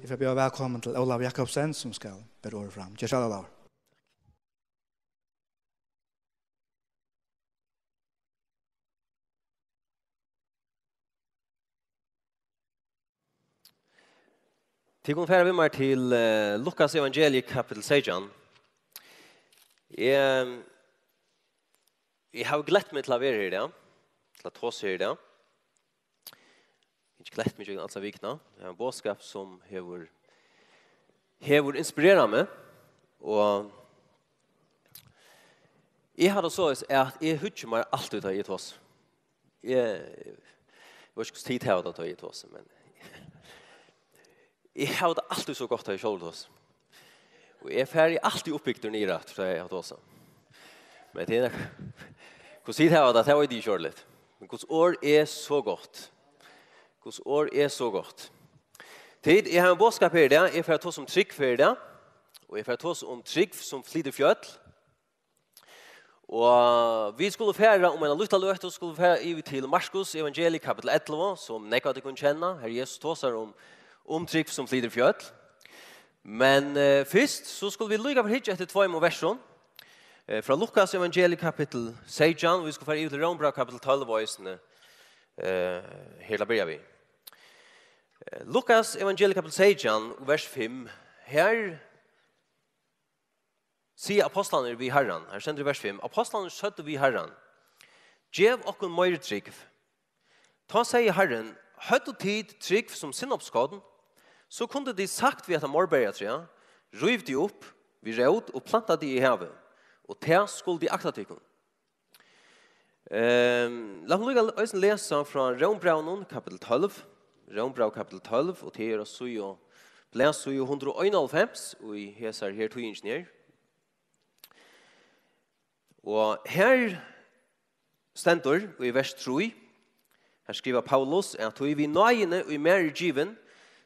Jag får bli välkommen till Olav Jakobsen som ska bära ordet fram. Gör så alla. Till kon färra vi mer till Lukas evangelium kapitel 16. Jag har glätt mig till att vara här idag. Till att ta oss här idag. Jag har glätt mig till att vikna. Jag har en bådskap som har inspirerat mig. Och jag hade så att jag husker mig alltid att ta oss. Jag vet inte tid här att ta oss, men jeg har det alltid så godt å kjøre oss. Og jeg er ferdig alltid oppbygd nere, tror jeg også. Men det er hvordan sier jeg det var ikke kjørt litt. Men Guds år er så godt. Guds år er så godt. Tid, jeg har en bådskap her i det. Jeg får ta oss om trygg for det. Og jeg får ta oss om trygg som flyter fjøtl. Og vi skulle fære om en lutta løt, og skulle fære i til Markus evangelium kapitel 11, som nekva til kunne kjenne. Her Jesus tåser om trygg som flyter fjøtl. Men først så skulle vi lykke for hitje etter 2 versen. Fra Lukas evangelium kapitel 16, vi skulle fære i til Rombra kapitel 12, hele börjar vi. Lukas evangelium kapitel 16, vers 5. Her sier apostlene vi Herren. Her stender i vers 5. Apostlene søtte vi Herren. Gjev okkun meir trygg. Ta sier Herren, høtt og tid trygg som sinnoppskaden, så kunde de sagt vi at morbergetrea, ryv de opp, vi råd og planta de i havet, og til skulle de akta tykken. La meg lese fra Rombraunen kapitel 12, Rombrau kapitel 12, og til er så jo, blæs så jo 191, og i heser her to ingeniør. Og her stender i vers 3, her skriver Paulus at vi nøyene og i mer given,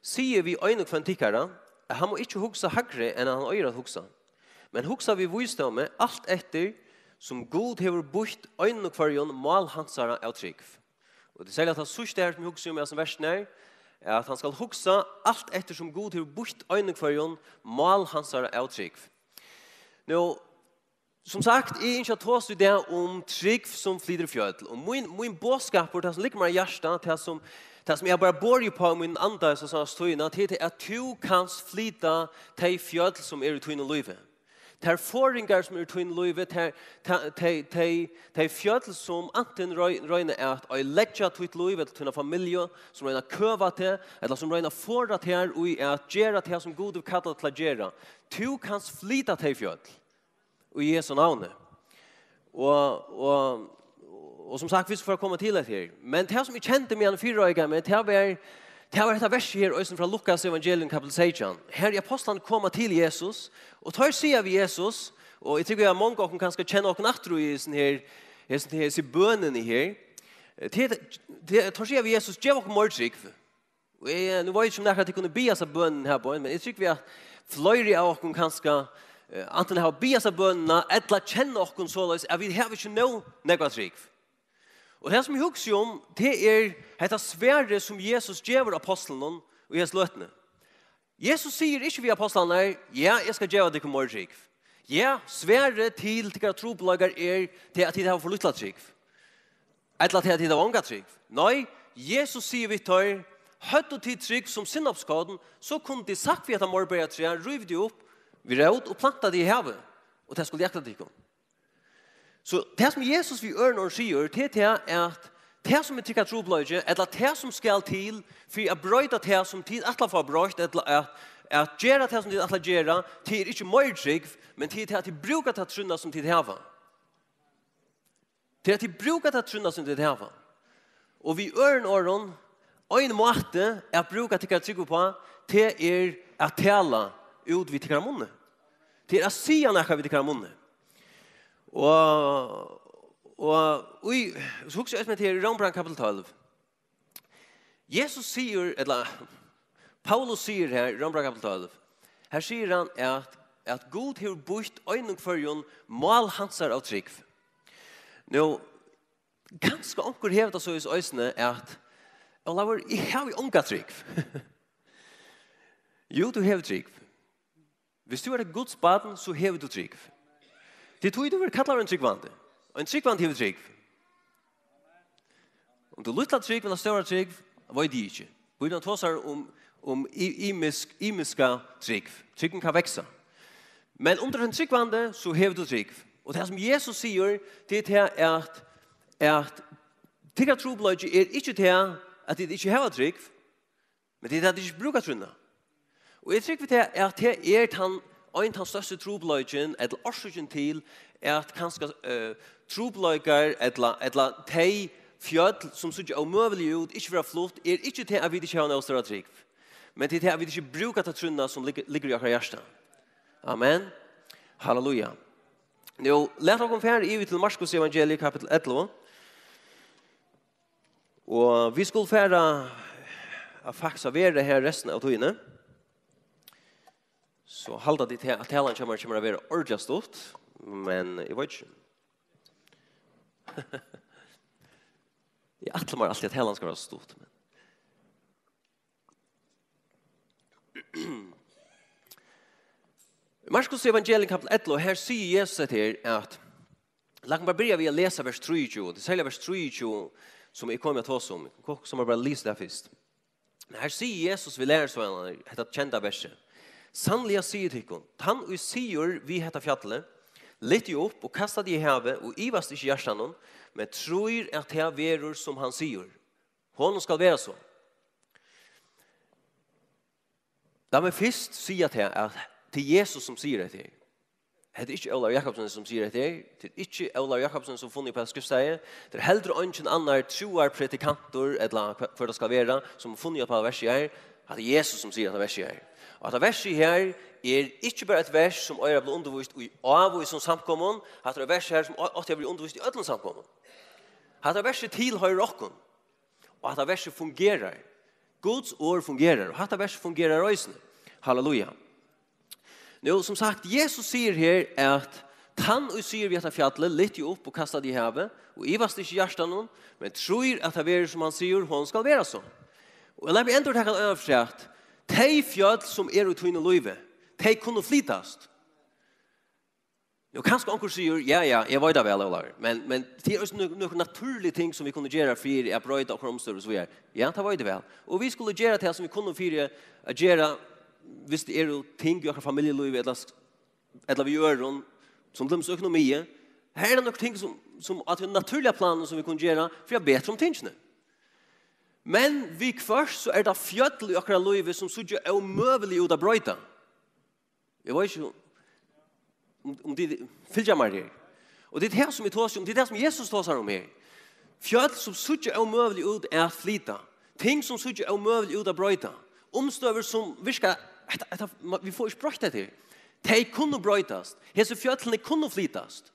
sier vi øyne kvantikkere, at han må ikke hugsa hagre enn han øyre hugsa. Men hugsa vi visdomme alt etter som God hever bort øyne kvarjon mal hansara av trygg. Og det sier at han sørste her som hugsa om som versen er at han skal hugsa alt etter som God hever bort øyne kvarjon mal hansara av trygg. Nå, som sagt, jeg ikke har tåst i det om trygg som flyter fjøtl. Og min bådskap, det som ligger meg i hjertet, det som jeg bare bor i på min andre, så sa støyene, til at du kan flyta til fjøtl som er i tøyne løyve. Det er forringer som er i tøyne løyve, til fjøtl som enten røyner at jeg legger tøyt løyve til tøyne familie, som røyner køva til, eller som røyner forra til, og at gjøre til som god kallar til å gjøre. Du kan flyta til fjøtl. Og i Jesu navn. Og som sagt, vi skal komme til det her. Men det som jeg kjente med en 4-årige, men det var dette verset her, fra Lukas evangelium kapitel 16. Her er apostlene kommet til Jesus, og tar sier vi Jesus, og jeg tror at mange av dere kanskje kjenner dere nattro i disse bønene her. Tar sier vi Jesus, gjør dere mordtrykk. Nå var det ikke om det at jeg kunne be seg bønnen her på, men jeg tror vi at flere av dere kanskje anten har bias av bønene, eller kjenne oss således, at vi har ikke noe negativt. Og det som jeg husker om, det er dette svære som Jesus gjør apostlene og Jesus løtene. Jesus sier ikke vi apostlene, ja, jeg skal gjøre dere morgtrykk. Ja, svære til dere trobelager til at de har forlyttet trykk. Eller til at de har vanget trykk. Nei, Jesus sier vi tar, høtt og tid trykk som sinnoppskaden, så kunne de sagt vi at morgbergetrea, ryv de opp, vi råd og planta det i havet, og det skulle jakta det. Så det som Jesus vi når og sier, det er at det som er tikka trobløyge, eller det som skal til, for å brøyta det som tid atla får brøyt, eller at gjøre det som tid atla gjøre, til ikke mer trygg, men til at de bruker det trunna som tid hava. Til at de bruker det trunna som tid hava. Og vi når og en måte er at bruker tikka trygg på, til at tala ut vid tikra munne. Til å si han ekka vid tikra munne. Og så husker jeg med til Rombrand kapitel 12. Jesus sier, eller Paulus sier her, Rombrand kapitel 12, her sier han at God har bort øynene for jo mal hansar av trygg. Nå, ganske onker hevda så i øysene at jeg har jo unga trygg. Jo, du har trygg. Hvis du er et Guds baden, så har du trygg. Det tror du vil kalla en tryggvande. Og en tryggvande har trygg. Om du lytter trygg eller større trygg, vet de ikke. Bøyden tåsar om imiska trygg. Tryggen kan växa. Men under en tryggvande så har du trygg. Og det som Jesus sier, det er at tigga trobløyge er ikke til at det ikke har trygg, men det er at det ikke bruker trunna. Og jeg trykker til at det er en av største trobløygen, eller årsøken til, at kanskje trobløyger, eller de fjød som synes omøvelig ut, ikke være flott, er ikke til at vi ikke har noe større trygg, men til at vi ikke bruker til trunna som ligger i akkurat hjertet. Amen. Halleluja. Nå, let oss færre i til Marskos evangeliet kapitel 11. Og vi skulle færre av faksa være her resten av togene. Så halda det til at talen kommer å være ordentlig stort, men jeg vet ikke. Jeg atler meg alltid at talen skal være stort. Marskos evangeliet kapitel 11, og her sier Jesus til at la meg bare begynne ved å lese vers 23, det særlig vers 23 som jeg kommer til å ta om, som jeg bare lyser det først. Men her sier Jesus vi lærer sånn, dette kjente verset. Sannelig jeg sier til dere, han og sier vi heter fjallet, litt jo opp og kastet de i havet, og ivast ikke hjertan, men tror at det verer som han sier. Honom skal være så. Da meg først sier til at det er Jesus som sier det til. Det er ikke Olav Jakobsen som sier det til. Det er ikke Olav Jakobsen som funnet på skriftstedet. Det er heller ikke andre troar predikanter, eller hva det skal være, som funnet på verset her. Det er Jesus som sier det verset her. Og at verset her er ikke bare et vers som øyre blir undervist i av og i som samkommun. Det er et vers her som åtte blir undervist i ødelen samkommun. Det er verset tilhører okken. Og at verset fungerer. Guds ord fungerer. Og at verset fungerer røysene. Halleluja. Nå, som sagt, Jesus sier her at han og sier vi etter fjallet, litt jo opp og kastet i havet, og ivast ikke hjertet noen, men tror at det er som han sier, hun skal være så. Og la meg enda takke overfrakt, de fjall som er ut i løyve, de kunne flytast. Nå, kanskje onker sier, ja, jeg vet det vel, men det er også noen naturlige ting som vi kunne gjøre for å brøyde og kromstør og så videre. Ja, det vet det vel. Og vi skulle gjøre det som vi kunne for å gjøre hvis det er ting i akkurat familieliv eller vi gjør som deres økonomi, her er det noen ting som at det er naturlige planer som vi kan gjøre for å bedre om tingene. Men vi først så er det fjøttel i akkurat livet som så er omøvelig ut av brøyta. Jeg vet ikke om det fyller meg her. Og det er det som vi tar om, det er det som Jesus tar om her. Fjøttel som så er omøvelig ut av flyta. Ting som så er omøvelig ut av brøyta. Omstøver som virker vi får ikke brøyta til. De kunne brøytast. Hese fjøtlene kunne flytast.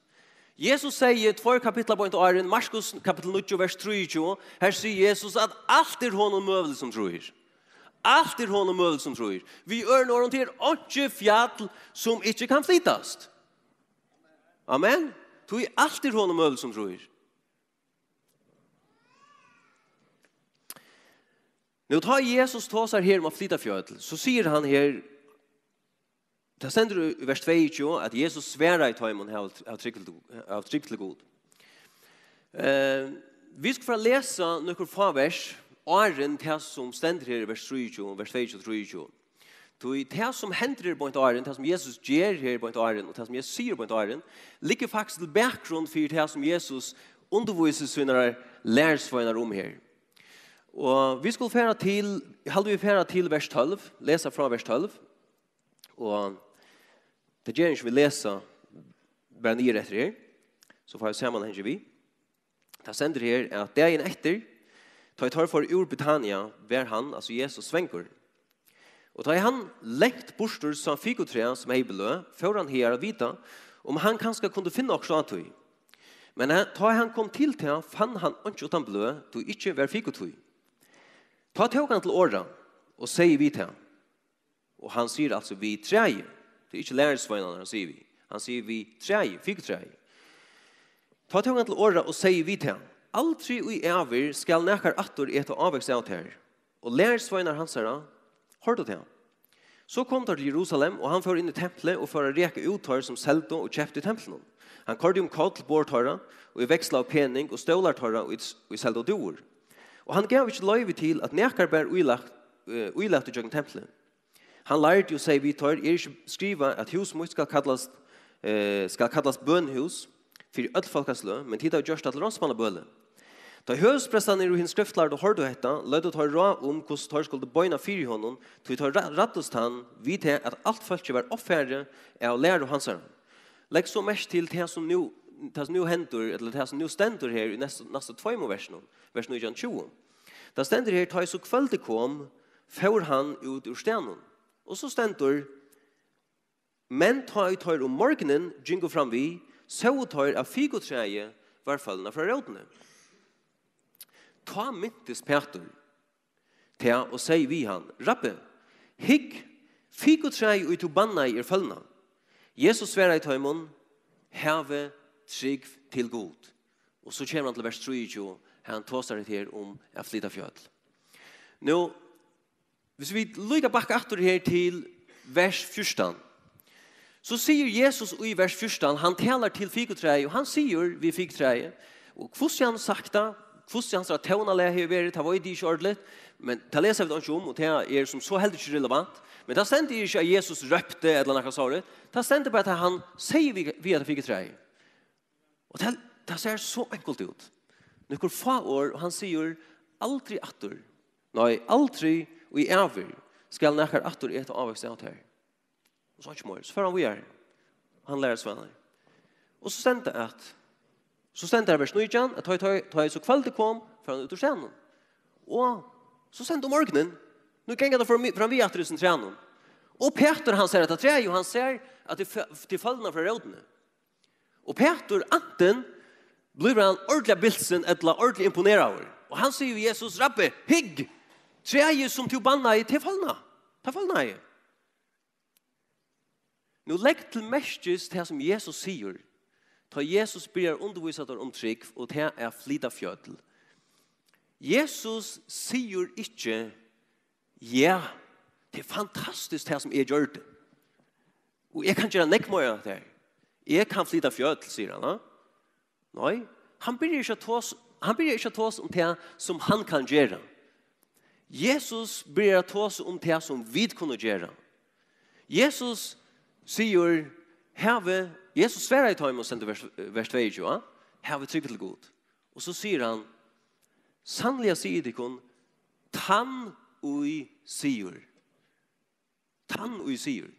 Jesus sier 2 kapitler på en åren, Marskos kapittel 9, vers 23, her sier Jesus at alt er honom møvelig som tror. Alt er honom møvelig som tror. Vi orienterer ikke fjall som ikke kan flytast. Amen. Så er alt er honom møvelig som tror. Nå tar Jesus tåsar her om å flytta fjøtel, så sier han her, det stender i vers 22, at Jesus sværer i tøymon av trygg til god. Vi skal få lese noen få vers, åren til som stender her i vers 23, vers 22. Det som hender her på en åren, det som Jesus gjør her på en åren, og det som Jesus sier på en åren, ligger faktisk til bakgrunn for det som Jesus underviser sine lærersvøyner om her. Og vi skulle fære til vers 12, lese fra vers 12. Og det gjør ikke vi lese bare nye etter her. Så får vi se man henne vi. Det sender her at dagen etter, da jeg tar for ur Betania, var han, altså Jesus, svenker. Og da han lengt borster som fikotrea som er i belø, før han her vita om han kanskje kunne finne også at tog. Men da han kom til, fann han ikke utan blø, du ikke var fikotog. Ta tog han til åra og sier vi til han. Og han sier altså vi treie. Det er ikke lærersvøynene han sier vi. Han sier vi treie, fikotreie. Ta tog han til åra og sier vi til han. Aldri og i æver skal nekkar attor etter avvekst av her. Og lærersvøynene hans her, hørte til han. Så kom de til Jerusalem, og han fører inn i templet og fører reka uttøyer som selte og kjøpte i templet. Han kørte kall til bårtøyre, og i veksla av pening og stålartøyre og i selte og doer. Og han gav ikke løyve til at nekar bær uilagt i jøkken templet. Han lærte jo seg vidtøyre, ikke skriva at hus mot skal kallas bønhus, for öll folkaslø, men tid av gjørst til rånsmannabøle. Da høvesprestene i hins skriftlærde hørte hetta, løyde tar ra hvordan tar skulle bøyna fyri honom, tog tar rattest han vid til at alt folket var oppfærre av lærer hansar. Legg så mest til det som nu hendur, eller det som nu stendur her i neste 2 versen, vers 19-20. Da stendur her, ta så kvölde kom, får han ut ur stenen. Og så stendur, men ta i tar morgenen, gyngo fram vi, så tar av figotræje var fallna fra rådene. Ta myntes Peter til å si vi han, Rabbe, hygg, figotræje ut og banna i fallna. Jesus sverre i tøymon, have trygg til god. Og så kommer han til vers 23, han tåsar det her om å flytta fjød. Nå, hvis vi lykker bak atter her til vers 14, så sier Jesus i vers 14, han talar til figotræje, og han sier vi figotræje, og hvordan han sagt det, hvordan han sa tånale har vært, det var ikke ordentlig, men det leser vi ikke om, og det som så heldig ikke relevant, men det stender ikke at Jesus røpte eller noe sånt, det stender bare at han sier vi at figotræje. Og det ser så enkelt ut. Når få år, og han sier aldri atter, aldri og i evig skal nekker atter et og avvekst av her. Og så ikke mer. Så får han vi er. Han lærer svenner. Og så stendte det vers 19, at ta så kvalitet kom, for han ut ur scenen. Og så stendte morgenen, nu gikk det fram vi atter i sin scenen. Og Peter han ser at det treer, og han ser at det faller fra rådene. Og Peter, anten, blir han ordentlig bilsen, eller ordentlig imponeret over. Og han sier jo Jesus, Rabbe, hygg, treer som til banna i til fallna. Ta fallna i. Nå legg til mestis det som Jesus sier. Ta Jesus blir undervisat om trygg, og det er flytta fjødel. Jesus sier ikke, ja, det er fantastisk det som jeg gjør det. Og jeg kan gjøre nekk mer av det her. Jeg kan flytta fjødel, sier han. Nei, han blir ikke ta oss om det som han kan gjøre. Jesus blir ta oss om det som vi kunne gjøre. Jesus sier, Jesus sverre i tøymen og sender vers 22, have trygg til god. Og så sier han, sannelig jeg sier til kun, tann ui sier. Tann ui sier.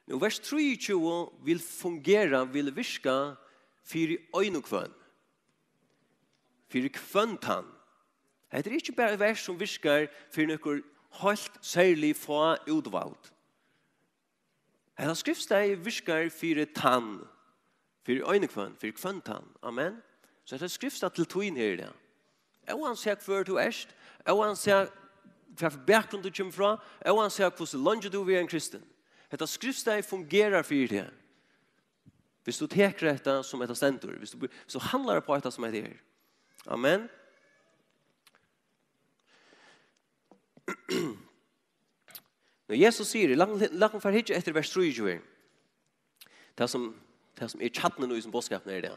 Nå vers 23 vil fungere, vil virke for øynekvønn. For kvønntann. Det er ikke bare vers som virker for noe helt særlig få utvalgt. Det skriftsteg virker for tann, for øynekvønn, for kvønntann. Amen. Så det skriftsteg til tøyen her i det. Og han ser hver du erst, og han ser hva bakgrunn du kommer fra, og han ser hvordan langt du er en kristen. Dette skriftsteg fungerer for det. Hvis du teker dette som et stentor, hvis du handler på dette som et her. Amen. Når Jesus sier, lagt for hitje etter vers 23, det som er tjattene nå som bådskapen er det.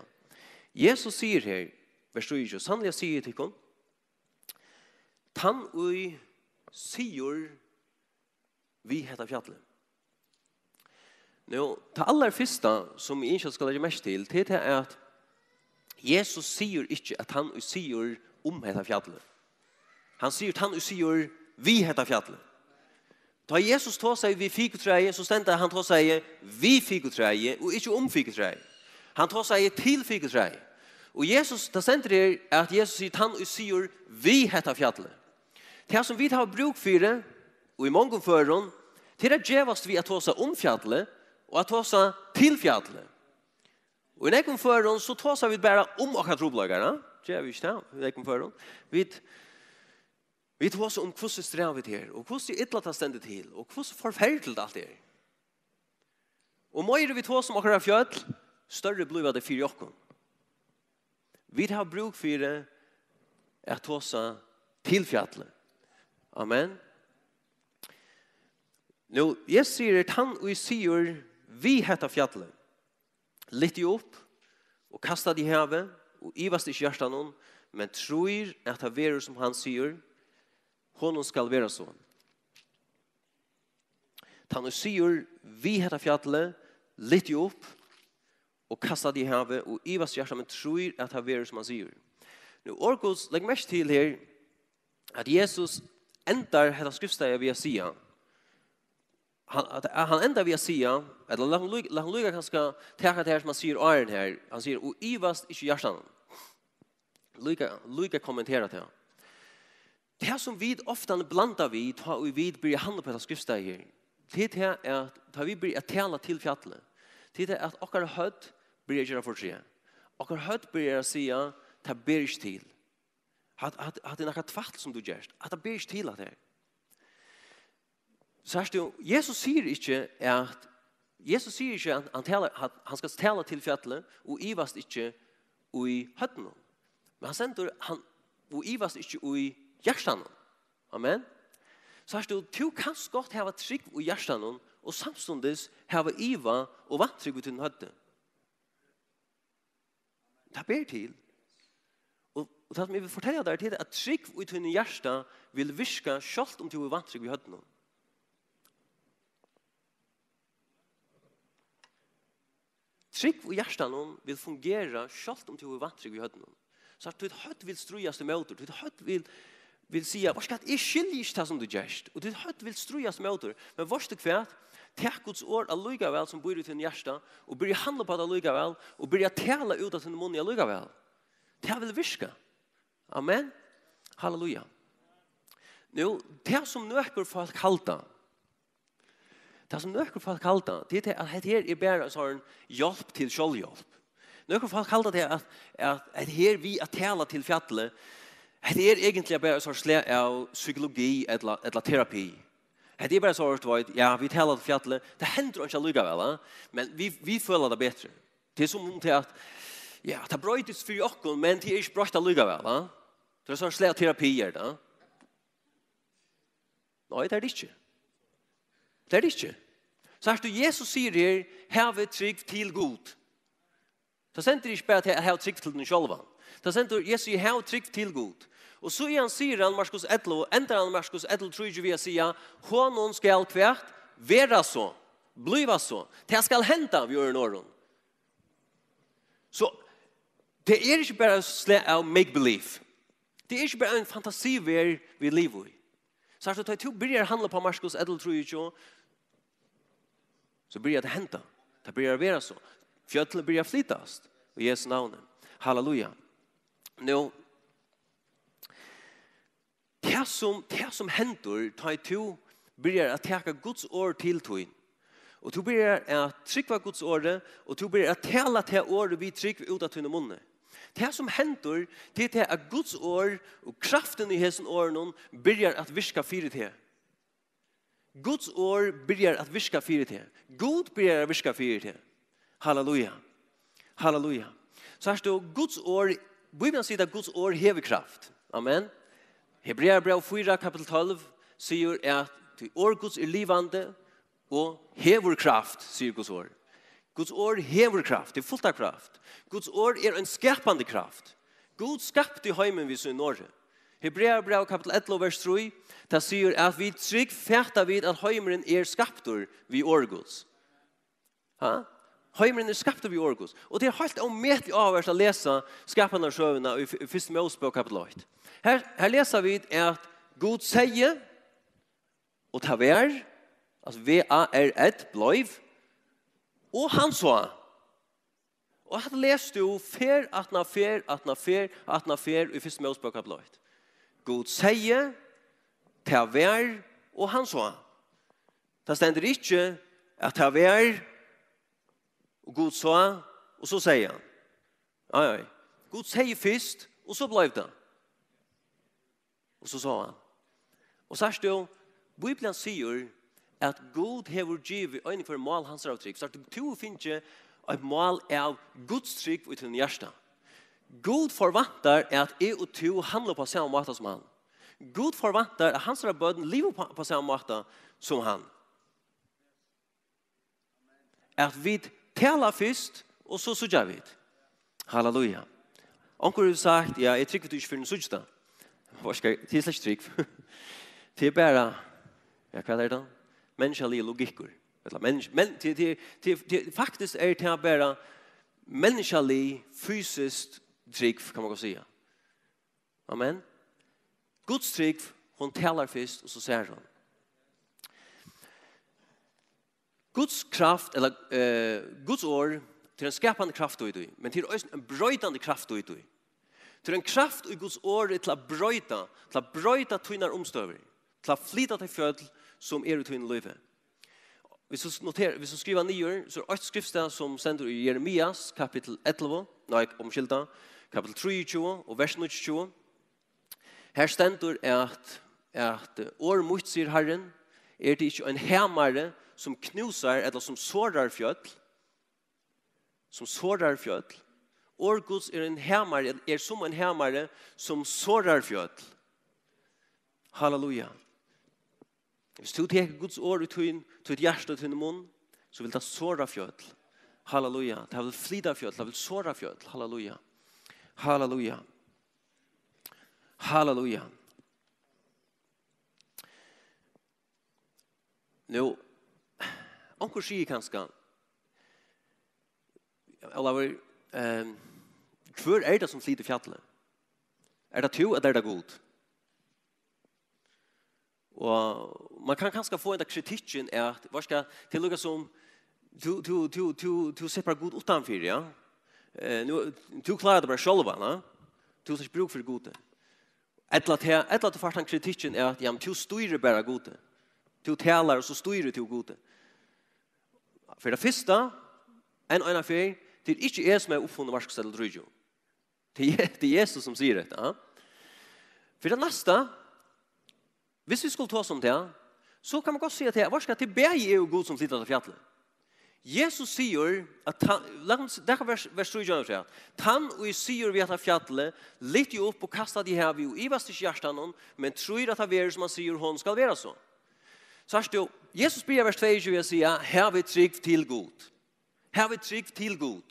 Jesus sier her, vers 23, sannelig sier til henne, tann ui sier vi heter fjallet. Nå, det aller første som jeg ikke skal legge mest til, det er at Jesus sier ikke at han sier heter fjallet. Han sier at han sier vi heter fjallet. Da Jesus tar seg vi fikotræje, så stender han tar seg vi fikotræje, og ikke fikotræje. Han tar seg til fikotræje. Og Jesus, da stender det at Jesus sier, han sier vi heter fjallet. Det som vi har bruk for det, og i mange fører, til det gjevast vi at ta seg fjallet, og at ta seg til fjallet. Og i nekken fører, så tar seg vi bare akkurat trobladere. Det er vi ikke det, i nekken fører. Vi tar oss om hvordan strever vi til, og hvordan ytla tar stendet til, og hvordan forferdelig alt er. Og mer vi tar oss om akkurat fjødl, større blir det for jokken. Vi har bruk for det at ta oss til fjødlet. Amen. Nu, jeg sier at han og sier vi hetta fjallet. Litt opp og kastet i havet og ivast ikke hjertan hon, men tror at det verer som han sier, honom skal være så. Han og sier vi hetta fjallet, litt opp og kastet i havet og ivast hjertan, men tror at det verer som han sier. Nu, Orgos, legg mest til her at Jesus endar hetta skriftsteg via sia. Han enda via sia, eller la han lyga kanskje teka det her som han sier åren her. Han sier, og ivast ikke hjertan. Lyga kommentera det. Det her som vi ofta blandar vid, og vi blir handla på dette skriftsteg her, det er at da vi blir tala til fjallet, det er at okkar hødd blir gjøre for seg. Okkar hødd blir sia, det ber ikke til. At det er noe tvatt som du gjør, at det ber ikke til at det er. Så her står, Jesus sier ikke at han skal tala til fjallet og ivast ikke i høtten. Men han sender han og ivast ikke i hjertan. Amen. Så her står, du kan godt hava trygg i hjertan og samstundes hava iva og vantrygg i din høtte. Det ber til. Og det som jeg vil fortelle deg til at trygg i din hjärsta vil virka selv om du er vantrygg i høtten. Trygg i hjertan vil fungera selv om du er vantrygg i høtten. Så at du høtt vil strujas til møter, du høtt vil säga, vad ska jag skilja inte det som du gärst? Och du høtt vil strujas til møter, men vars det kvärt, tek Guds ord allugavel som bor i din hjärsta, och börja handla på det allugavel, och börja tala ut av sin mun allugavel. Det vil virka. Amen. Halleluja. Nu, det som nøkker folk halta, det som nøkker folk halta, det er at her er bare sånn hjelp til selvhjelp. Nøkker folk halta det at her vi er tala til fjallet, det er egentlig bare sånn slag av psykologi eller terapi. Det er bare sånn, ja, vi talar til fjallet, det hender ikke allugavel, men vi føler det bedre. Det er som om til at, ja, det brøytes for oss, men det er ikke brøyt allugavel. Det er sånn slag av terapier, da. Nei, det er det ikke. Det er det ikke. Så her Jesus sier her, have trygg til god. Det sender ikke bare til have trygg til den selv. Det sender Jesus sier, have trygg til god. Og så han sier han Markus 11, og ender han Markus 11, tror jeg vi sier, honom skal kvært være så, bliva så. Det skal hente vi gjør någon. Så det er ikke bare slag av make-believe. Det er ikke bare en fantasi vi lever i. Så här så tar du börjar handla på Markus 11 tror jag så börjar det hända. Det börjar vara så. Fjällen börjar flyttas i Jesu namn. Halleluja. Nu det som händer tar du börjar att ta Guds ord till dig. Och du börjar att trycka Guds ord och du börjar att tala till ord vi trycker ut av din mun. Det som händer, det är att Guds ord och kraften i hessen åren börjar att virka fyra det. Guds ord börjar att virka fyra det. Gud börjar att virka fyra det. Halleluja. Halleluja. Så här står Guds ord, Bibeln säger att Guds ord hever kraft. Amen. Hebreerbrev 4 kapitel 12 säger att ord Guds är livande och hever kraft, säger Guds ord. Guds ord hever kraft, det är fullt av kraft. Guds ord är en skapande kraft. Gud skapte i heimen vi så i Norge. Hebreerbrev kapitel 11 vers 3, där säger att vi trygg färta vid att heimen är skaptor vid Orgus. Ha? Heimen är skaptor vid Orgus. Och det är helt omätligt avvärt att läsa skapande sjövna i första Mosebok kapitel 8. Här läser vi att Gud säger och ta vär, alltså V-A-R-1, blöjv, og han sa, og han leste jo fer i første Mosebok kapitel 8. Gud sier, ta vær, og han sa. Det stender ikke at ta vær, og Gud sa, og så sier han. Oi. Gud sier først, og så ble det. Og så sa han. Og så er det jo, Bibelen sier, at Gud hever givet øyne for mål hans avtrykk. Så at du finner et mål av Guds trykk ut til din hjerte. Gud forventer at jeg og du handler på samme måte som han. Gud forventer at hans bøden lever på samme måte som han. at vi talar først, og så sudjar vi. Halleluja. Onkel har sagt, ja, jeg trykker du ikke for en sudjta. Det er slett trygg. Det er bare, ja, hva er det? Menneskelige logikker. Faktisk er det bare menneskelig, fysisk trygg, kan man godt si. Amen. Guds trygg, hon talar først, og så ser hun. Guds kraft, eller Guds ord, til en skapande kraft i det, men til en brøytande kraft i det. Til en kraft i Guds ord til å brøyta tøynar omstøver, til å flyta til fødel som i tøyne løyve. Hvis du skriver nyer, så er det et skriftsted som sender i Jeremias, kapitel 11, omskylda, kapitel 23 og vers 20. Her stender at år mot, sier Herren, er det ikke en hemmare som knusar, eller som sårar fjøtl, År Guds en hemmare, som en hemmare som sårar fjøtl. Halleluja. Hvis du tar Guds ord til et hjerte og til en munn, så vil det såra fjøtl. Halleluja. Det vil flida fjøtl, det vil såra fjøtl. Halleluja. Halleluja. Halleluja. Nå, onkel sier kanskje, Olaver, hver er det som flyter fjallet? Er det to, eller er det god? Og man kan kanskje få en kritikken at, hva skal til lukka som, du ser bare god utanför, ja? Du klarer det bare sjølva, na? Du har ikke bruk for gode. Etla til fartan kritikken er at, ja, men du styrer bare gode. Du talar og så styrer du gode. For det første, en av fyr, det er ikke jeg som er oppfunnet marskstedet drøyjo. Det er Jesus som sier dette. Ja? For det neste, hvis vi skulle ta som det, så kan man godt si at det begge er jo god som flytter til fjallet. Jesus sier at det kan vers 3 si at han og sier vi at fjallet litt jo opp og kastet de her vi jo i vastig hjertan men tror at det er som han sier hun skal være så. Så er det jo, Jesus blir vers 22 og sier her vi trygg til god. Her vi trygg til god.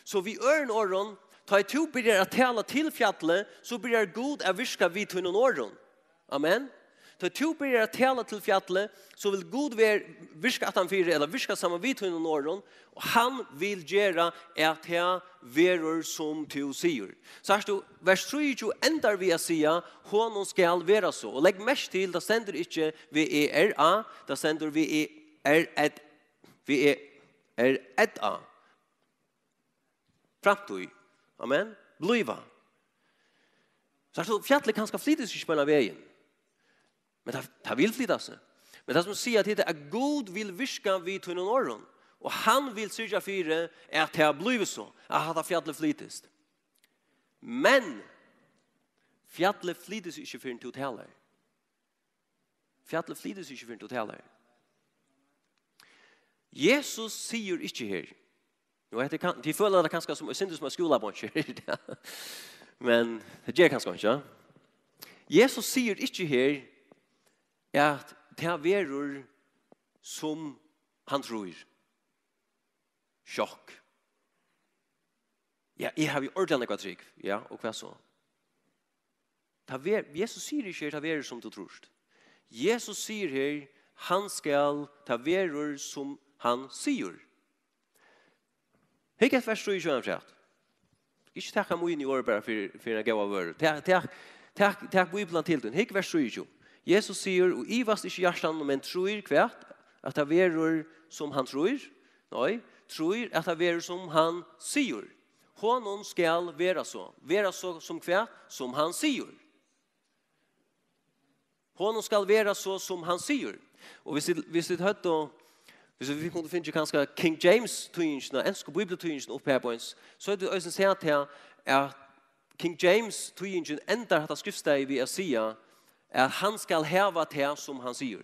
Så vi øren åren, ta i to blir å tale til fjallet, så blir god å virke vi til noen åren. Amen. Ta i to blir å tale til fjallet, så vil god virke at han fyrer, eller virke sammen vi til noen åren, og han vil gjøre at han verer som du sier. Så her står, vers 3 ender vi å si, hånden skal være så. Og legg mest til, da sender ikke V-E-R-A, da sender V-E-R-A. Framtøy. Amen. Bliva. Så her står, fjallet kan skal flyttes ikke på en av veien. Men det vil flytta seg. Men det som sier at det er god vil virke vid til noen åren. Og han vil sørge for at det har blivit så. At det fjallet flyttes. Men fjallet flyttes ikke for en totaler. Fjallet flyttes ikke for en totaler. Jesus sier ikke her. De føler det kanskje som synder som er skolabonser. Men det gjør kanskje ikke. Jesus sier ikke her at det verur som han tror. Sjokk. Ja, jeg har jo ordentlig hva trygg. Ja, og hva så? Jesus sier ikke det verur som du tror. Jesus sier her, han skal ta verur som han sier. Hikk et vers 3 i kjønn frett. Ikke takk ham inn i året bare for en gav av verur. Takk Bibelen til den. Hikk vers 3 i kjønn. Jesus sier, og i vast ikke hjertan, men tror hvert, at det verur som han tror. Nei, tror at det verur som han sier. Honom skal være så. Være så som hvert, som han sier. Honom skal være så som han sier. Og hvis det hørt da, hvis vi kunne finne kanskje King James-tøyingen, enske bibeltøyingen oppe her på ens, så er det også sett til at King James-tøyingen ender dette skriftstedet ved å si at han skal heva til som han sier.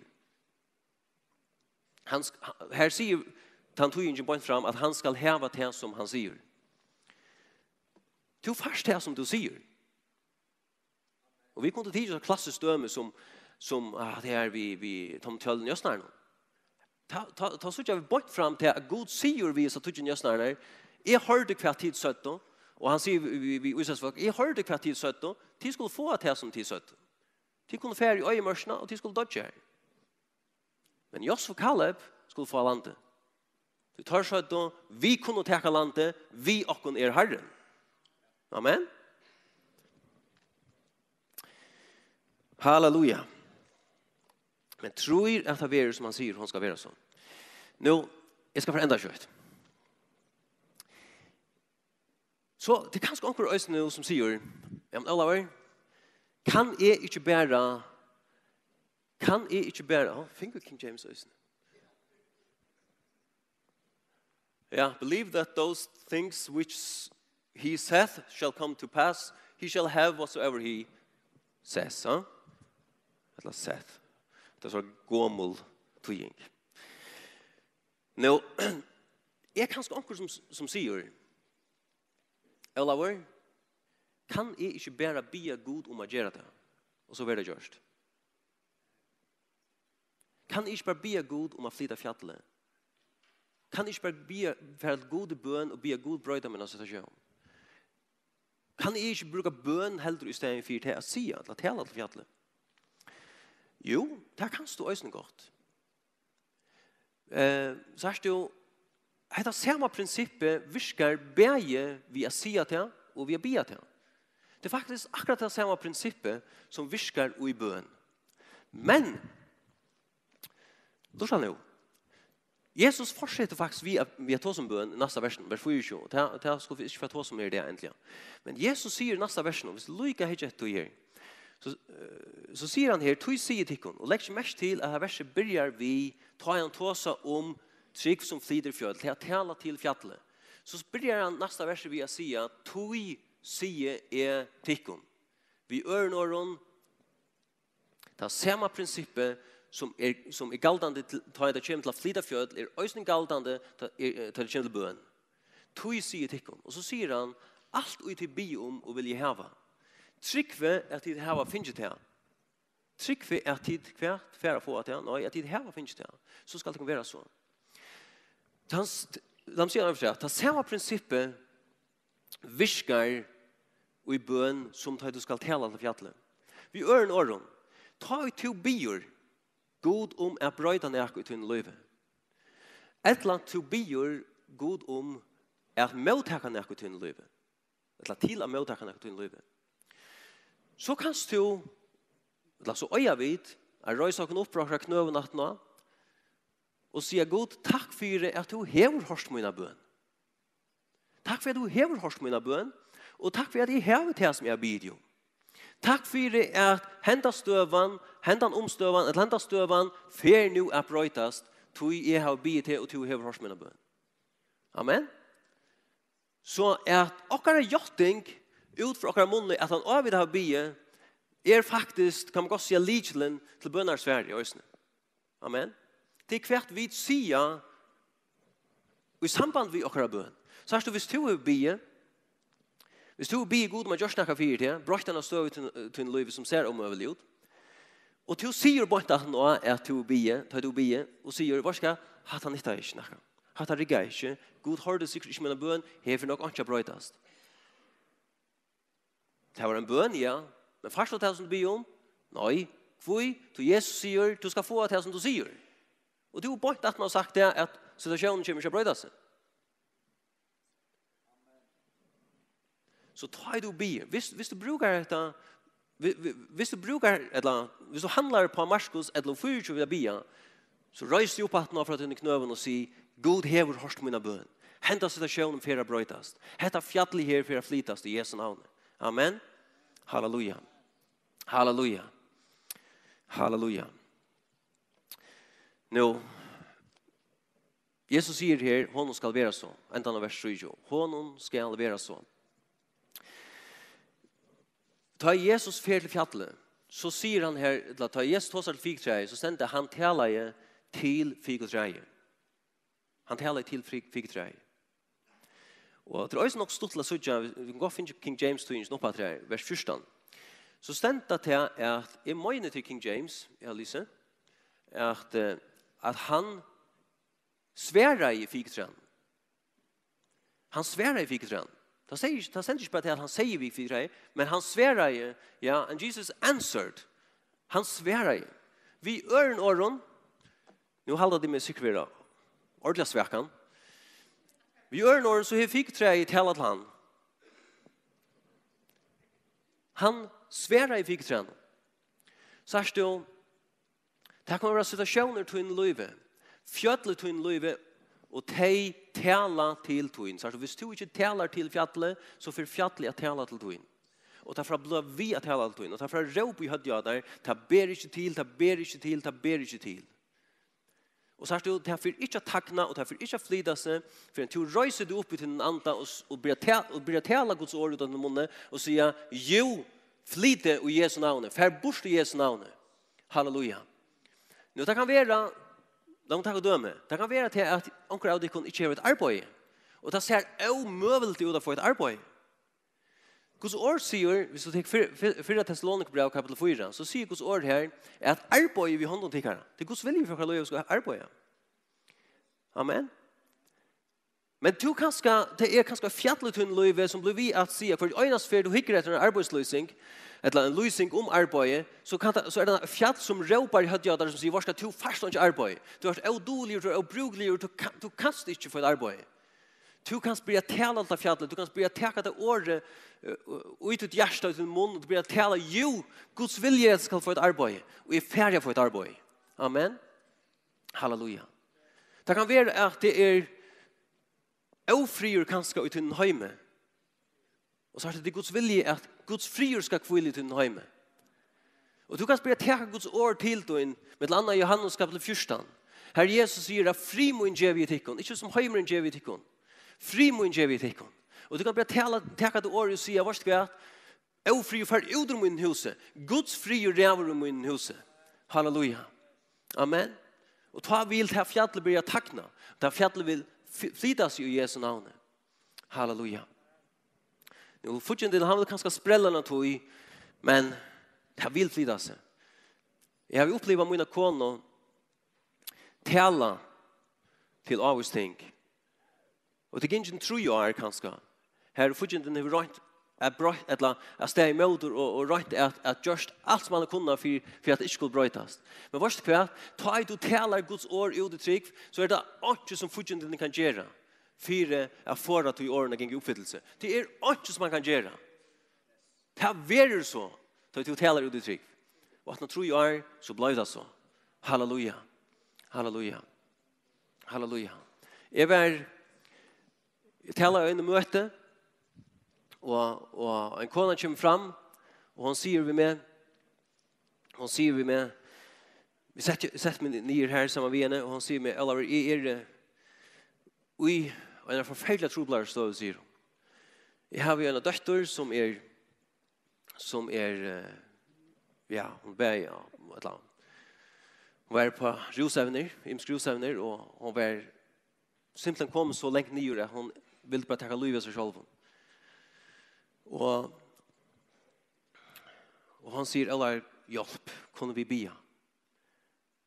Her sier tøyingen på en fram at han skal heva til som han sier. Det er først det som du sier. Og vi kunne tidligere klassisk døme som det er vi Tom Tøllen Jøsnær nå. ta så jag bort fram till att god sier vi så tog jag snarare. Jag hörde kvartid sött och han säger vi Israels folk, jag hörde kvartid sött till skulle få att här som till sött. Till kunde färg i öjmörsna och till skulle dodge. Men Josef och Kaleb skulle få landet. Du tar sött vi kunde ta landet, vi och herren. Amen. Halleluja. Men tror att det är som han säger hon ska vara så. Nu, jag ska förändra kött. Så det kanske onkel ös nu som säger, ja men alla kan jag inte bära, finger King James ös. Yeah, believe that those things which he saith shall come to pass, he shall have whatsoever he says, huh? Eller saith. Det är så gammel tydning. Nu, jag kanske onkel som säger, eller kan jag inte bara be god om att göra det? Och så blir det gjort. Kan jag inte bara be god om att flytta fjället? Kan jag inte bara be för att god bön och be god bröjda med en situation? Kan jag inte bruka bön heller istället för att säga, att tala till fjället? Jo, det kan stå ösning gott. Så här står detta samma princippet viskar bäge via säga till och via be till. Det är faktiskt akkurat det samma princippet som viskar i bön. Men då ska nu Jesus fortsätter faktiskt via tå som bön nästa versen, vers 24. Det ska vi inte få tå som är det egentligen. Men Jesus säger nästa versen, hvis lika hit och här. Så säger han här, tog sig till och lägger mest till att verset börjar vi ta en tåsa om trygg som flyter fjäll, till att tala till fjället. Så börjar han nästa vers vi att säga, tog sig är tikkon. Vi öron ta samma principer som är galdande ta det kommer till att flyta fjäll är ösning galdande ta det kommer till bön. Tog sig är tikkon. Och så säger han allt ut till biom och vill ge hava. Tryggve är tid hava finget här. Tryggve är tid kvärt färra få att nej, att tid hava finget här. Så ska det vara så. De säger översatt att samma principer viskar i bön som du ska tala till fjället. Vi öron ta ut till bior god om att bröjda näk ut i en löve. Ett land till bior god om att mottaka näk ut i en löve. Ett land till att mottaka näk ut i en löve. Så kan du så öja vid att röjsa och upprakra knöven nattna och säga god, tack för att du hever hörst mina bön. Tack för att du hever hörst mina bön och tack för att jag hever det som jag bidde om. Tack för att hända omstövan, att hända stövan fer nu att bröjtast tog jag har bidde och tog hever hörst mina bön. Amen. Så att okkara jotting ut för okkara munne att han avvid har bidde är faktiskt, kan man gå säga, likelen till bönar Sverige. Amen. Det är kvärt vid sia i samband med okkara bön. Så här hvis du be god man just snacka för det, bröstarna står till en liv som ser omöjligt ut. Och du säger bara att nå att du be och säger vad ska hat han inte snacka. Hat han rigga inte. God har det säkert i mina bön, hever nog inte brötast. Det var en bön, ja. Men först och det som du be om, nej, kvui, du Jesus säger, du ska få det som du säger. Och du har bara att man har sagt det att situationen kommer inte att bröta sig. Så tar du be. Hvis du brukar detta, hvis du handlar på Marskos eller 24 bia, så röjs du upp att nå för att under knöven och säger, God hever hörst mina bön. Hända situationen för att brötast. Hetta fjällig här för att flytast i Jesu namn. Amen. Halleluja. Halleluja. Halleluja. Nu, Jesus säger här, honom ska vara så. Ändan av vers 3. Honom ska vara så. Ta Jesus fer till fjället, så säger han här, att ta Jesus tåsar till figträet, så ständer han talar till figträet. Han talar till figträet. Och det är också något stort att säga, vi kan gå finna King James till snoppa träet, vers 14. Så ständer det att i möjlighet till King James, jag lyser, att han svära i fikträn. Han svärar i fikträn. Det sänder inte bara till att han säger vi fikträn, men han svärar i, ja, and Jesus answered. Han svärar i. Vi öron öron, nu håller de med sikvera, ordentliga sväkan. Vi öron öron så har fikträn i talat han. Han svärar i fikträn. Så här står, det kan vara situationer till en liv, fjället till en liv, och te tala till twin. Så hvis du inte talar till fjället, så får fjället att tala till twin. Och därför blir vi att tala till twin. Och därför råp i hödja där, ta ber inte till, ta ber inte till, ta ber inte till. Och så här står, därför inte att tackna, och därför inte att flyda sig, för en tur röjser du upp i din anta, och börjar tala Guds ord utan den munnen, och säga, jo, flyte i Jesu navn, fär bort i Jesu navn. Halleluja. Nu det kan vara, de tar döme. Det kan vara till att onkel av de kan inte göra ett arbete. Och det ser omöjligt ut att få ett arbete. Guds ord säger, hvis du tar 4 Thessalonikerbrev kapitel 4, så säger Guds ord här att arbete vi hånden tycker. Det är Guds vilja för att vi ska arbeta. Amen. Men det är kanske fjället en löve som blir vi att se, för öjnas för du hickar efter en arbetslösning, eller en lösning arbete, så är det en fjäll som råpar i hödjadar som säger, var ska du fastna inte arbete? Du är odålig, du är obruglig, du kan inte få ett arbete. Du kan börja tala av fjället, du kan börja täcka det året ut i hjärta, ut i mun, och du börjar tala, jo, Guds vilja ska få ett arbete, och är färdig för ett arbete. Amen. Halleluja. Det kan vara att det är ofrier kanske ut i den hemme. Och så är det Guds vilja att Guds frier ska kvilla ut i den hemme. Och du kan börja täcka Guds ord till då med andra Johannes kapitel 14. Här Jesus säger att fri må in gevi tikkon, inte som hemmer in gevi tikkon. Fri må in gevi tikkon. Och du kan börja täcka det ord och säga vart ska jag ofrier för ut ur min huset. Guds frier räver ur min huset. Halleluja. Amen. Och ta vill ta fjället börja tackna. Ta fjället vill flytas i Jesu navn. Halleluja. Nu fortfarande han vill kanske sprälla något i, men det vill flyta sig. Jag har upplevt mina koner tala till avsting. Och det är inte tror jag är kanske. Här fortfarande har rätt att stå emot och rätt att just allt som man kunna för att det inte skulle brytas. Men vad ska jag ta du talar Guds ord ut i tryck, så är det inte som fortfarande kan göra för att få att i åren gå uppfyllelse. Det är inte som man kan göra. Det är så att du talar ut i tryck. Och att man tror jag är, så blir det så. Halleluja. Halleluja. Halleluja. Jag talar i en möte, och en kona kommer fram, och hon säger vi med, vi sätter mig ner här samman med henne, och hon säger med, eller vi en förfärlig troblar står och säger. Jag har ju en dotter som är ja, hon bär ett land. Hon var på Rosevner, och hon var simpelthen kom så länge ner att hon ville bara ta livet av sig själv. Och han säger, eller hjälp, kunde vi be?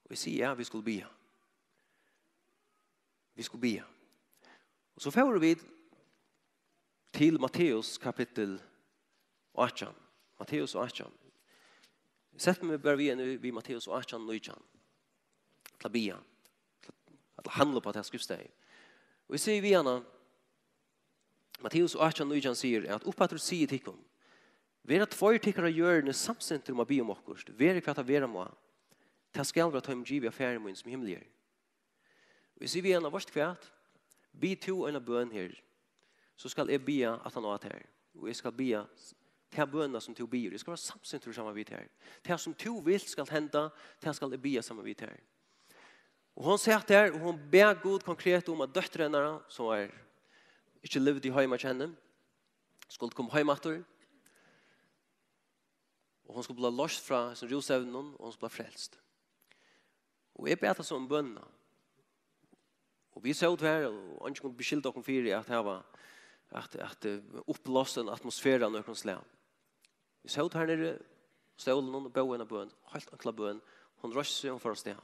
Och vi säger, ja, vi skulle be. Vi skulle be. Och så får vi till Matteus kapitel 18. Matteus 18. Sätt mig bara vid Matteus 18, 19. Till be. Att handla på att jag skrivsteg. Och vi säger vi gärna, Matteus 18, 19 säger att uppåt säger till dem, vera två tyckare gör när samsenter om att be om okkurst, vera kvart av vera må, ta skall vara ta giv affären min som himmel ger. Vi säger vi gärna, vart kvart, be to en bön här, så skall jag be att han åt här, och jag ska be till bönerna som tog be, det ska vara samsenter samma vid här. Det som tog vill ska hända, det ska jag be samma vid här. Och hon säger där, och hon ber god konkret om att döttrarna som är inte levde i hemma känner skulle komma hem efter. Och hon skulle bli lost från sin Josef och hon skulle bli frälst. Och jag ber som bönna. Och vi såg här, och inte kunde beskylda oss för att det var att upplåsa en atmosfär av någon slag. Vi såg här nere, stolen och bøen av bön, helt enkla bön. Hon röste sig och för oss det.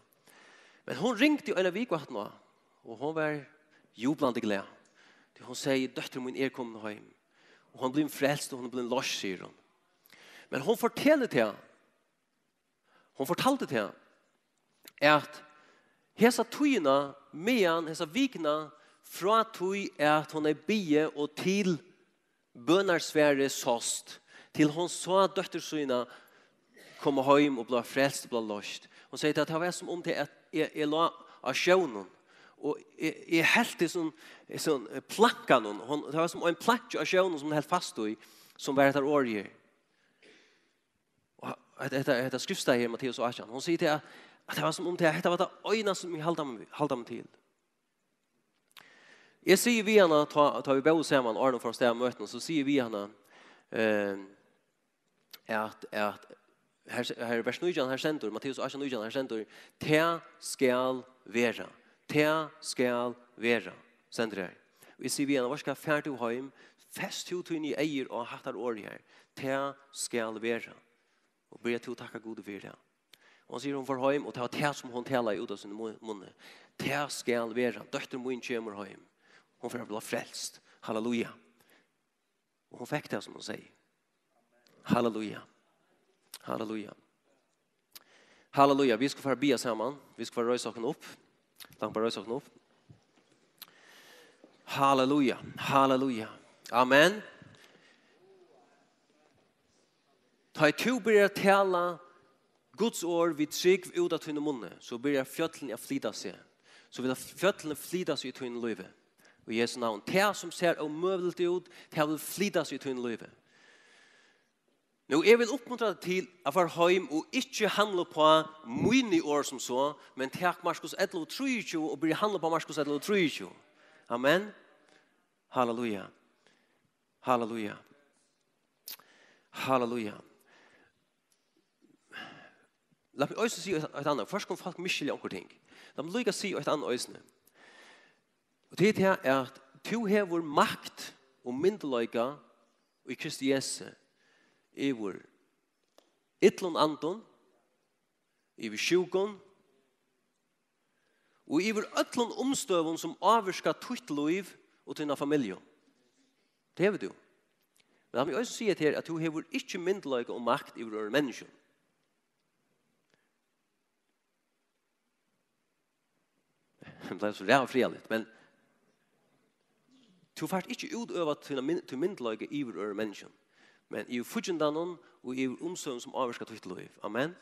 Men hon ringte ju en av vik och Og hon var jublande glad. Hon säger, dötter min kommen hem. Och hon blir frälst och hon blir loss, säger hon. Men hon fortalte till att hesa tøyna, medan hesa vikna, fra tøy at hon bie og til bønarsvære såst, til hon så døttersyna komme hjem og ble frelst og ble lost. Hon sier at det var som om det at jeg la av sjøvnen, og jeg helt i sånn plankan, det var som en plank av sjøvnen som hun helt fast i, som var etter året. Og dette skriftsteg her, Matteus og Asjan, hon sier til at det var som om det var det øyne som jeg halda meg til. Jeg sier vi henne, tar vi bor sammen, Arne for å stå av møtene, så sier vi henne at her vers 9, her sender, Matteus 18, 9, her sender, te skal være. Te skal være, sender her. Og jeg sier vi henne, hva skal ferdig hjem, fest to tøyne i eier og hattar år her. Te skal være. Og ber til å takke gode for det. Og han sier hun får hjem, og det var det som hun taler ut av sin munne. Te skal være. Døtter min kommer hjem. Hon får bli frälst. Halleluja. Och hon fick det som hon säger. Halleluja. Halleluja. Halleluja. Vi ska få be samman. Vi ska få röja saken upp. Långt på röja saken upp. Halleluja. Halleluja. Amen. Ta ett to börjar tala Guds ord vid trygg ut av tunna munne. Så börjar fjötlen att flyta sig. Så vill fjötlen flyta sig i tunna livet. Og Jesu navn. Det som ser omøvelig ut, det vil flytas i tunn livet. Nå, jeg vil oppmuntre deg til å være hjem og ikke handle på mine år som så, men takk Marskos 11:23 og bli handle på Marskos 11:23. Amen. Halleluja. Halleluja. Halleluja. La meg også si et annet. Først kan folk miskjelig omkring ting. La meg lykke si et annet øyne. Og det er at du hever makt og myndeløyga i Kristi Jesu iver ytlun andon, iver sjukon, og iver ytlun omstøvun som avvirska tutt liv og tina familie. Det hever du. Men han vil også si til at du hever ikke myndeløyga og makt iver mennesken. Det ble så ræv frialigt, men du fært ikke utøva til myndeløyga iver mennesken. Men i fudgendanon og i omsorgen som avvirker ditt liv. Amen.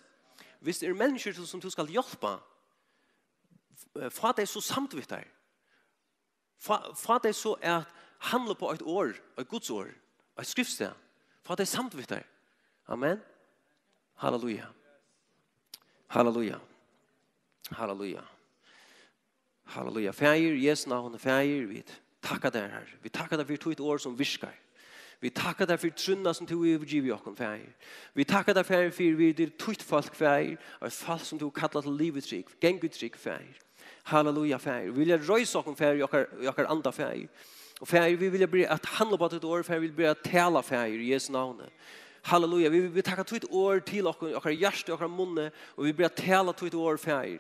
Hvis det er mennesker som du skal hjelpe, fra deg så samtidig der. Fra deg så at handle på et år, et Guds år, et skriftsted. Fra deg samtidig der. Amen. Halleluja. Halleluja. Halleluja. Halleluja. Fægir, Jesu navn, fægir, vi takkar deg her. Vi takkar deg for et år som virkar. Vi tackar deg for trunna som du övergiver i okken fær. Vi tackar deg for vi er tutt folk fær, og et fall som du kallar til livet trygg, gengut trygg fær. Halleluja fær. Vi vil røyse okken fær i okkar anda fær. Og fær, vi vil bli at handla på et år, fær vi vil bli at tala fær i Jesu navn. Halleluja. Vi vil takka tutt år til okkar hjerte, okkar munne, og vi vil bli at tala tutt år fær.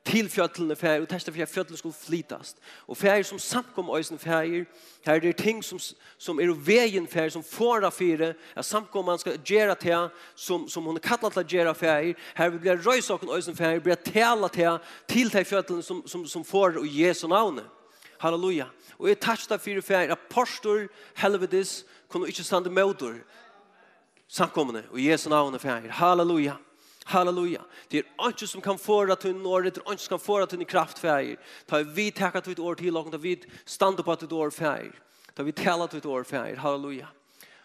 Til fjøtlene fær, og testa for at fjøtlene skulle flytast. Og fær som samkom øysen fær, her er det ting som er veien fær, som får av fire, at samkom man skal gjøre til, som hun er kallet til å gjøre fær, her vil bli røysokken øysen fær, bli tala til de fjøtlene som får i Jesu navn. Halleluja. Og jeg testa fire fær, apostor, helvetes, kunne ikke stande møter, samkommende, og Jesu navn fær. Halleluja. Halleluja. Det er ikke som kan fåre til en år, det er ikke som kan fåre til en kraftfeir. Da vi takker til et år til, og da vi stander på et år feir. Da vi taler til et år feir. Halleluja.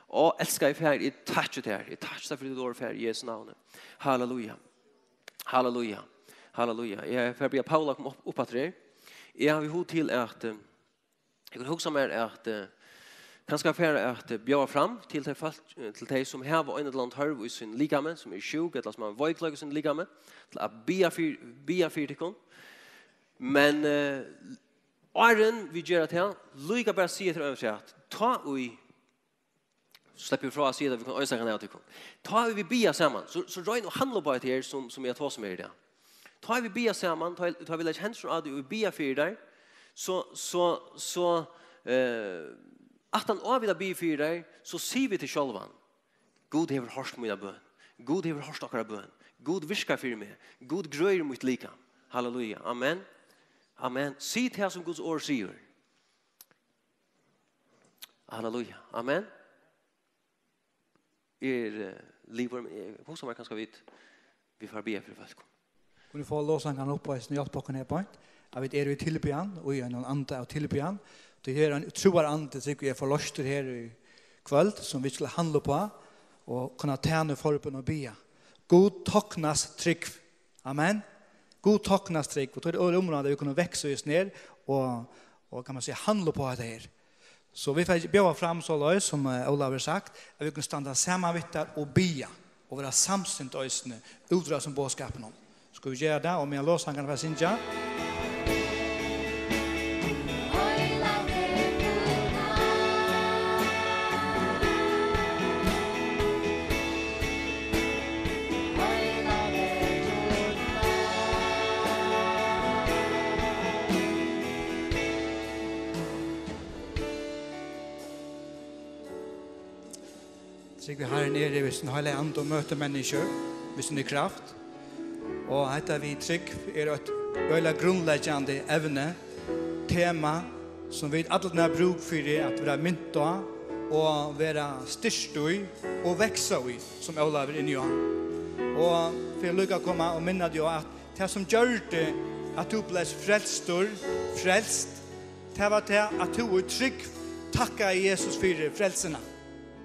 Og elsker jeg feir, jeg takker det her. Jeg takker for et år feir i Jesu navn. Halleluja. Halleluja. Halleluja. Jeg får be Paula komme opp at det. Jeg har hod til at, jeg kan huske meg at, kanskje for at bjøre fram til de som har en eller annen hørv i sin ligame, som er sjuk, eller som har veikløg i sin ligame, til å bia fyrtikon. Men åren vi gjør det her, lykke bare si etter øvelse at ta og slipper vi fra å si det, vi kan ønske henne av tikon. Ta og vi bia sammen, så røyne og handle på et her som jeg tar som er i det. Ta og vi bia sammen, ta og vi lær hensyn av det og bia fyr der, så att han avvida bi för dig så ser vi till självan. God hever hörst mina bön. God hever hörst akra bön. God viskar för mig. God gröjer mot lika. Halleluja. Amen. Amen. Se till som Guds ord säger. Halleluja. Amen. Livet hur som man kanske vet vi får be för folk. Kunde få låsangarna upp och hjälpa på den här point. Jag vet i tillbyan och i en anda av tillbyan. Det är en troar ande tycker jag förloster här i kväll som vi ska handla på och kunna tjäna förbön och be. God tacknas trygg. Amen. God tacknas trygg. Och det är områden vi kan växa oss ner och kan man säga handla på det här. Så vi får bjöa fram så lös som Olav har sagt att vi kan stanna samman vid där och be och vara samsynt ösne utdra som bådskapen om. Ska vi göra det om jag låser han kan vara sinja. Vi har en nere vid sin hela and och möter människor med sin kraft. Och detta vi trygg ett väldigt grundläggande ämne, tema som vi alla bruk för det att vara mynta och vara styrst i och växa i som Olav är inne i. Och för att lycka komma och minna dig att det som gör det att du blir frälst, det var det att du är trygg tacka Jesus för frälserna.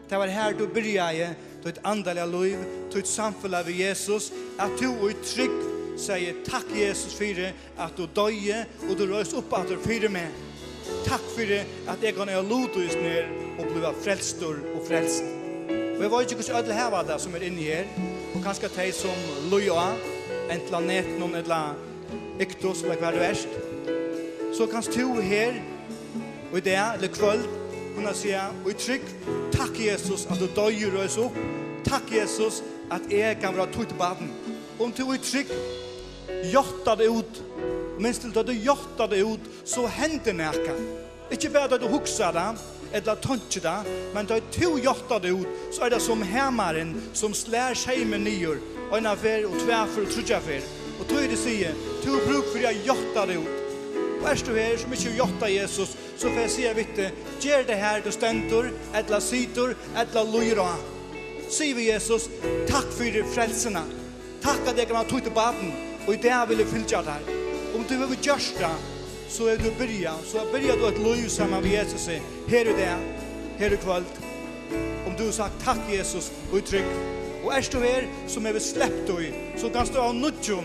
Det var här du började till ett andliga liv, till ett samfälle med Jesus, att du är trygg säger tack Jesus för det att du döje och du rörs upp att du för mig. Tack för det att jag kan låta ner och bli frälst och frälst. Och jag vet inte hur alla här var det som är inne här och kanske ta som loja, en planet någon eller ektos eller vad det är. Så kan du här och det eller kväll kunna säga och trygg tack Jesus att du döjer oss upp. Tack Jesus att jag kan vara trygg på den. Om du är trygg, hjärta det ut. Minst till att du hjärta det ut så händer näka. Inte bara att du huxar det eller tänker det, men då du hjärta det ut så är det som hämmaren som slär sig med nyer. Och en affär och tvärför och trutjaffär. Och då är det säger, du bruk för att hjärta det ut. Och är du här som inte hjärta Jesus så får jag säga vitte, gör det här du ständer, eller sitter, eller lyra. Säger vi Jesus, tack för frälserna. Tack att jag kan ha tagit baden och i det vill jag fylla dig. Om du vill göra det så är du börjar du ett liv samman med Jesus. Här är det, här är kväll. Om du har sagt tack Jesus och är trygg. Och är du här som är vi släppt dig så kan du ha nutjum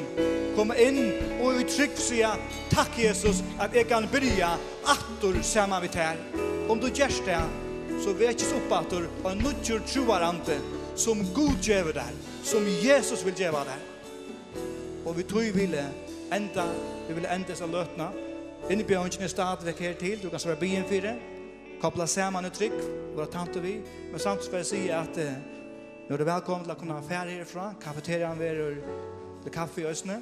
komma in och är trygg och säga tack Jesus att jag kan börja attor samman med här. Om du gör det så väcks upp attor och nutjur troarante som Gud ger där, som Jesus vill ge där. Och vi tror vi vill ända så lötna. Inne på en stadväck här till, du kan svara bien för det. Koppla samman och tryck, våra tant och vi. Men samtidigt får jag säga att nu är det välkommen till att kunna affära härifrån. Kafeterian är det kaffe i Östne.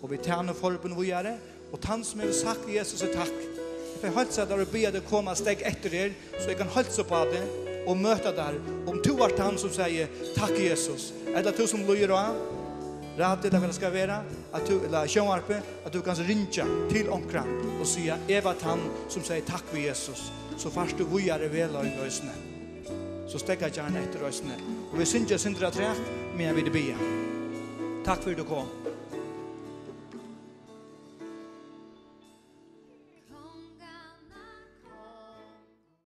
Och vi tjänar förbund och göra. Och tant som har sagt Jesus är tack. Jag får hälsa där och be att det kommer steg efter er. Så jag kan hälsa på det och möta där. Om du är tant som säger tack Jesus. Eller du som lyder av. Rätt det vad det ska vara. Att du, eller sjönvarpe. Att du kan ringa till omkring. Och säga Eva tant som säger tack för Jesus. Så fast du vujar är väl i Östne. Så stäcka gärna efter Östne. Och vi syns inte att träff. Men jag vill be. Tack för att du kom.